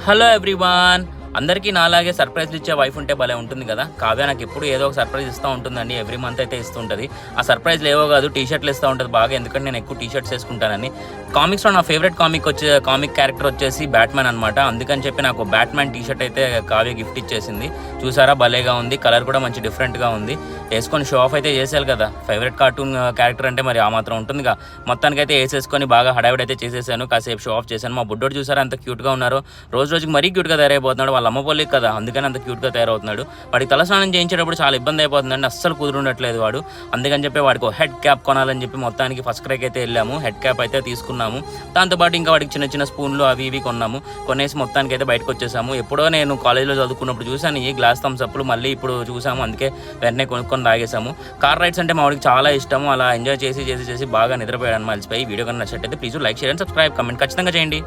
Hello everyone, అందరికీ నాలాగే సర్ప్రైజ్లు ఇచ్చే వైఫ్ ఉంటే భలే ఉంటుంది కదా. కావ్య నాకు ఎప్పుడు ఏదో ఒక సర్ప్రైజ్ ఇస్తూ ఉంటుందండి. ఎవ్రీ మంత్ అయితే ఇస్తుంటుంది. ఆ సర్ప్రైజ్లు ఏవో కాదు, టీషర్ట్లు ఇస్తూ ఉంటుంది బాగా. ఎందుకంటే నేను ఎక్కువ టీషర్ట్స్ వేసుకుంటానని. కామిక్స్లో నా ఫేవరెట్ కామిక్ క్యారెక్టర్ వచ్చేసి బ్యాట్మ్యాన్ అనమాట. అందుకని చెప్పి నాకు బ్యాట్మ్యాన్ టీషర్ట్ అయితే కావ్య గిఫ్ట్ ఇచ్చేసింది. చూసారా, భలేగా ఉంది. కలర్ కూడా మంచి డిఫరెంట్గా ఉంది. వేసుకొని షో ఆఫ్ అయితే చేసేయాలి కదా. ఫేవరెట్ కార్టూన్ క్యారెక్టర్ అంటే మరి ఆ మాత్రం ఉంటుందిగా. మొత్తానికైతే వేసేసుకొని బాగా హడావిడైతే చేసేసాను. కాసేపు షో ఆఫ్ చేశాను. మా బుడ్డోడు చూసారా ఎంత క్యూట్గా ఉన్నారో. రోజుకి మరీ క్యూట్గా తయారైపోతున్నాడు. వాళ్ళ అమ్మ పోలికి కదా, అందుకని అంత క్యూట్గా తయారవుతున్నాడు. వాడికి తలస్నానం చేయించేటప్పుడు చాలా ఇబ్బంది అయిపోతుందండి. అస్సలు కుదురుండట్లేదు వాడు. అందుకని చెప్పి వాడికి హెడ్ క్యాప్ కొనాలని చెప్పి మొత్తానికి ఫస్ట్ క్రైకి అయితే వెళ్ళాము. హెడ్ క్యాప్ అయితే తీసుకున్నాము. దాంతోపాటు ఇంకా వాడికి చిన్న చిన్న స్పూన్లు అవి ఇవి కొన్నాము. కొనేసి మొత్తానికి అయితే బయటకు వచ్చేసాము. ఎప్పుడో నేను కాలేజీలో చదువుకున్నప్పుడు చూసాను ఈ గ్లాస్ థమ్స్ అప్లు, మళ్ళీ ఇప్పుడు చూసాము. అందుకే వెంటనే కొనుక్కొని తాగేసాము. కార్ రైడ్స్ అంటే మా వాడికి చాలా ఇష్టము. అలా ఎంజాయ్ చేసి బాగా నిద్రపోయాడు. మలిసిపోయి వీడియో కన్నా నచ్చినట్టయితే please like, share and subscribe, comment ఖచ్చితంగా చేయండి.